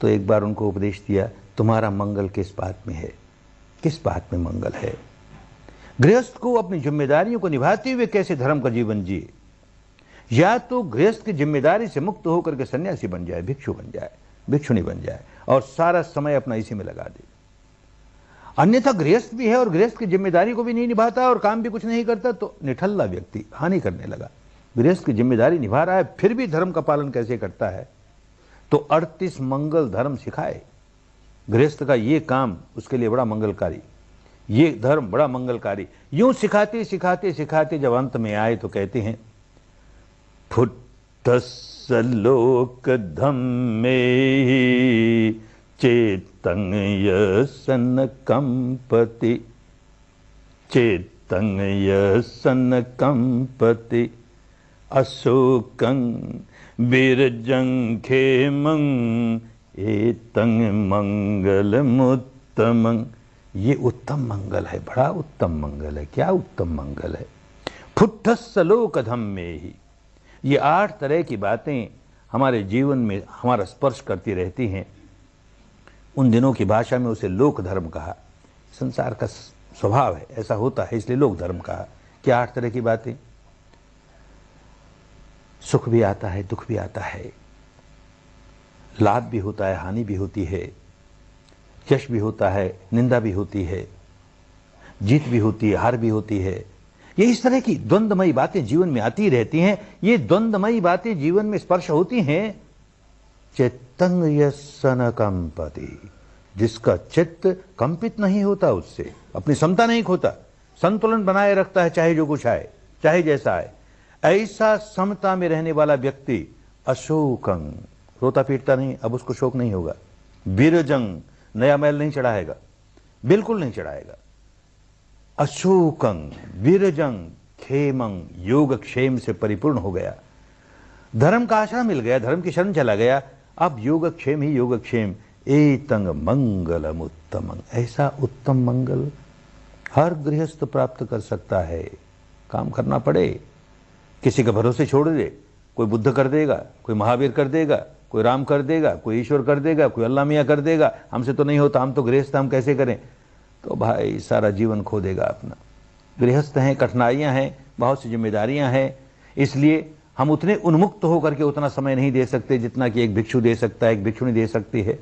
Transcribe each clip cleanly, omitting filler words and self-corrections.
तो एक बार उनको उपदेश दिया, तुम्हारा मंगल किस बात में है, किस बात में मंगल है। गृहस्थ को अपनी जिम्मेदारियों को निभाते हुए कैसे धर्म का जीवन जिए। या तो गृहस्थ की जिम्मेदारी से मुक्त होकर के सन्यासी बन जाए, भिक्षु बन जाए, भिक्षुणी बन जाए और सारा समय अपना इसी में लगा दे। अन्यथा गृहस्थ भी है और गृहस्थ की जिम्मेदारी को भी नहीं निभाता और काम भी कुछ नहीं करता, तो निठल्ला व्यक्ति हानि करने लगा। गृहस्थ की जिम्मेदारी निभा रहा है फिर भी धर्म का पालन कैसे करता है, तो 38 मंगल धर्म सिखाए। गृहस्थ का ये काम उसके लिए बड़ा मंगलकारी, ये धर्म बड़ा मंगलकारी। यूं सिखाते सिखाते सिखाते जब अंत में आए तो कहते हैं, फुट्टस्सलोक धम्मे चेतं यसन कंपति, चेतं यसन कंपति, अशोकं बिरजं खेमं एतं मंगलमुत्तमं। ये उत्तम मंगल है, बड़ा उत्तम मंगल है। क्या उत्तम मंगल है। फुट्टस्सलोक धम्मे ही, ये 8 तरह की बातें हमारे जीवन में हमारा स्पर्श करती रहती हैं। उन दिनों की भाषा में उसे लोक धर्म कहा। संसार का स्वभाव है, ऐसा होता है, इसलिए लोक धर्म कहा। क्या 8 तरह की बातें। सुख भी आता है, दुख भी आता है, लाभ भी होता है, हानि भी होती है, यश भी होता है, निंदा भी होती है, जीत भी होती है, हार भी होती है। ये इस तरह की द्वंद्वमयी बातें जीवन में आती रहती हैं। ये द्वंद्वमयी बातें जीवन में स्पर्श होती हैं। चित्तं यसन कंपति, जिसका चित्त कंपित नहीं होता, उससे अपनी समता नहीं खोता, संतुलन बनाए रखता है, चाहे जो कुछ आए, चाहे जैसा आए। ऐसा समता में रहने वाला व्यक्ति अशोकं, रोता पीटता नहीं, अब उसको शोक नहीं होगा। बिरजंग, नया मैल नहीं चढ़ाएगा, बिल्कुल नहीं चढ़ाएगा। अशोकं विरजंग खेमं, योग क्षेम से परिपूर्ण हो गया। धर्म का आश्रय मिल गया, धर्म की शरण चला गया, अब योगक्षेम ही योगक्षेम। एतं मंगलम उत्तमं, ऐसा उत्तम मंगल हर गृहस्थ प्राप्त कर सकता है। काम करना पड़े, किसी के भरोसे छोड़ दे, कोई बुद्ध कर देगा, कोई महावीर कर देगा, कोई राम कर देगा, कोई ईश्वर कर देगा, कोई अल्लाह मियाँ कर देगा, हमसे तो नहीं होता, हम तो गृहस्थ, हम कैसे करें, तो भाई सारा जीवन खो देगा अपना। गृहस्थ हैं, कठिनाइयाँ हैं, बहुत सी जिम्मेदारियाँ हैं, इसलिए हम उतने उन्मुक्त होकर के उतना समय नहीं दे सकते जितना कि एक भिक्षु दे सकता है, एक भिक्षुणी दे सकती है।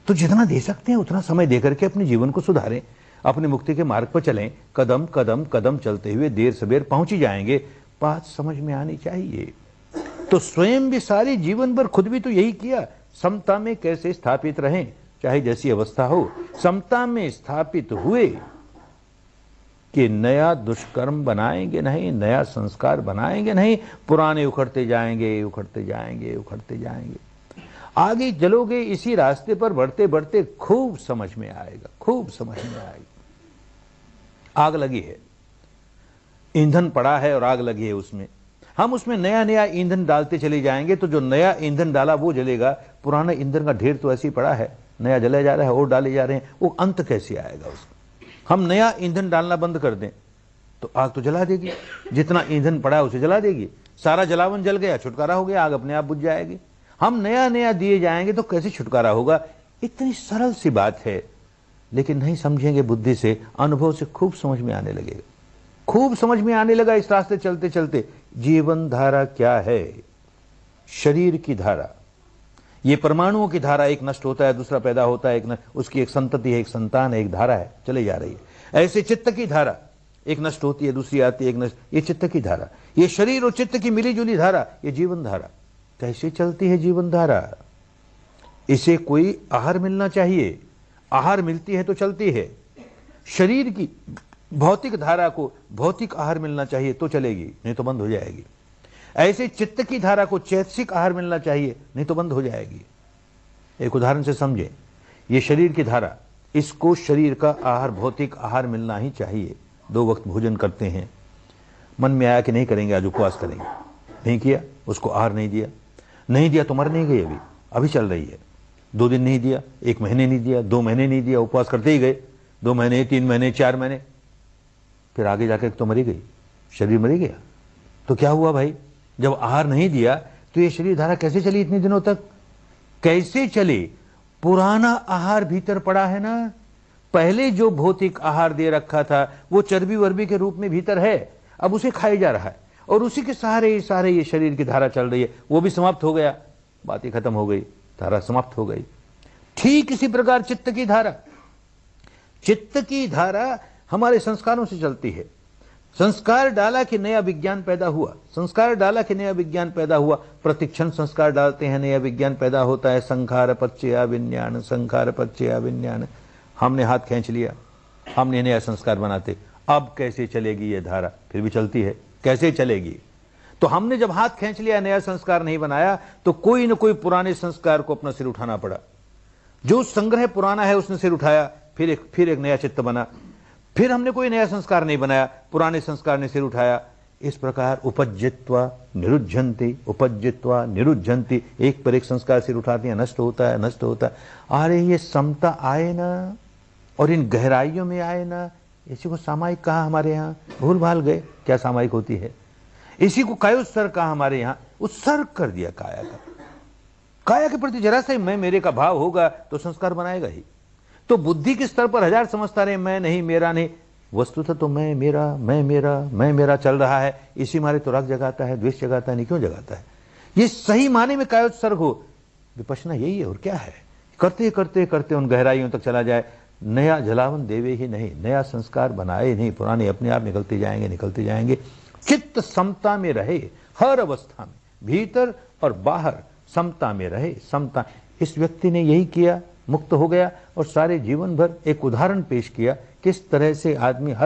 तो जितना दे सकते हैं उतना समय दे करके अपने जीवन को सुधारें, अपने मुक्ति के मार्ग पर चलें। कदम कदम कदम चलते हुए देर सबेर पहुंच ही जाएंगे। बात समझ में आनी चाहिए। तो स्वयं भी सारे जीवन भर खुद भी तो यही किया, समता में कैसे स्थापित रहें, चाहे जैसी अवस्था हो। समता में स्थापित हुए कि नया दुष्कर्म बनाएंगे नहीं, नया संस्कार बनाएंगे नहीं, पुराने उखड़ते जाएंगे, उखड़ते जाएंगे, उखड़ते जाएंगे। आगे चलोगे इसी रास्ते पर बढ़ते बढ़ते खूब समझ में आएगा, खूब समझ में आएगा। आग लगी है, ईंधन पड़ा है और आग लगी है उसमें, हम उसमें नया नया ईंधन डालते चले जाएंगे तो जो नया ईंधन डाला वो जलेगा। पुराना ईंधन का ढेर तो ऐसे ही पड़ा है, नया जला जा रहा है और डाले जा रहे हैं, वो अंत कैसे आएगा उसका। हम नया ईंधन डालना बंद कर दें तो आग तो जला देगी, जितना ईंधन पड़ा है उसे जला देगी, सारा जलावन जल गया, छुटकारा हो गया, आग अपने आप बुझ जाएगी। हम नया नया दिए जाएंगे तो कैसे छुटकारा होगा। इतनी सरल सी बात है, लेकिन नहीं समझेंगे बुद्धि से, अनुभव से खूब समझ में आने लगेगा, खूब समझ में आने लगा इस रास्ते चलते चलते। जीवन धारा क्या है, शरीर की धारा, ये परमाणुओं की धारा, एक नष्ट होता है दूसरा पैदा होता है, उसकी एक संतति है, एक संतान है, एक धारा है, चले जा रही है। ऐसे चित्त की धारा, एक नष्ट होती है दूसरी आती है, एक नष्ट, ये चित्त की धारा, ये शरीर और चित्त की मिली जुली धारा, ये जीवन धारा। कैसे चलती है जीवन धारा। इसे कोई आहार मिलना चाहिए, आहार मिलती है तो चलती है। शरीर की भौतिक धारा को भौतिक आहार मिलना चाहिए तो चलेगी, नहीं तो बंद हो जाएगी। ऐसे चित्त की धारा को चैतसिक आहार मिलना चाहिए, नहीं तो बंद हो जाएगी। एक उदाहरण से समझें, ये शरीर की धारा, इसको शरीर का आहार भौतिक आहार मिलना ही चाहिए। 2 वक्त भोजन करते हैं, मन में आया कि नहीं करेंगे, आज उपवास करेंगे, नहीं किया, उसको आहार नहीं दिया, नहीं दिया तो मर नहीं गई, अभी अभी चल रही है। 2 दिन नहीं दिया, 1 महीने नहीं दिया, 2 महीने नहीं दिया, उपवास करते ही गए, 2 महीने 3 महीने 4 महीने, फिर आगे जाकर तो मरी गई, शरीर मरी गया। तो क्या हुआ भाई, जब आहार नहीं दिया तो ये शरीर धारा कैसे चली इतने दिनों तक, कैसे चली। पुराना आहार भीतर पड़ा है ना, पहले जो भौतिक आहार दे रखा था वो चर्बी वर्बी के रूप में भीतर है, अब उसे खाया जा रहा है और उसी के सहारे ये शरीर की धारा चल रही है, वो भी समाप्त हो गया, बात ही खत्म हो गई, धारा समाप्त हो गई। ठीक इसी प्रकार चित्त की धारा हमारे संस्कारों से चलती है। संस्कार डाला कि नया विज्ञान पैदा हुआ, संस्कार डाला कि नया विज्ञान पैदा हुआ, प्रतिक्षण संस्कार डालते हैं नया विज्ञान पैदा होता है। संखार पच्चया विज्ञान, संखार पच्चया विज्ञान। हमने हाथ खींच लिया, हमने नया संस्कार बनाते, अब कैसे चलेगी ये धारा? फिर भी चलती है, कैसे चलेगी? तो हमने जब हाथ खींच लिया, नया संस्कार नहीं बनाया, तो कोई न कोई पुराने संस्कार को अपना सिर उठाना पड़ा। जो संग्रह पुराना है उसने सिर उठाया, फिर एक नया चित्त बना, फिर हमने कोई नया संस्कार नहीं बनाया, पुराने संस्कार ने सिर उठाया। इस प्रकार उपज्जित्वा निरुज्झन्ति, उपज्जित्वा निरुज्झन्ति, एक पर एक संस्कार सिर उठाते हैं, नष्ट होता है, नष्ट होता है। अरे ये समता आए ना, और इन गहराइयों में आए ना। इसी को सामायिक कहा हमारे यहाँ, भूल भाल गए क्या सामायिक होती है। इसी को कायोत्सर्ग कहा हमारे यहाँ, उत्सर्ग कर दिया काया का। काया के प्रति जरा सा ही मैं मेरे का भाव होगा तो संस्कार बनाएगा ही। तो बुद्धि के स्तर पर हजार समझता रहे, मैं नहीं, मेरा नहीं, वस्तुतः तो मैं मेरा चल रहा है। इसी मारे तो राग जगाता है, द्वेष जगाता है, नहीं क्यों जगाता है? ये सही माने में कायोत्सर्ग हो, विपश्यना यही है और क्या है। करते करते करते उन गहराइयों तक चला जाए, नया जलावन देवे ही नहीं, नया संस्कार बनाए नहीं, पुराने अपने आप निकलते जाएंगे। चित्त समता में रहे, हर अवस्था में, भीतर और बाहर समता में रहे, समता। इस व्यक्ति ने यही किया, मुक्त हो गया और सारे जीवन भर एक उदाहरण पेश किया किस तरह से आदमी हर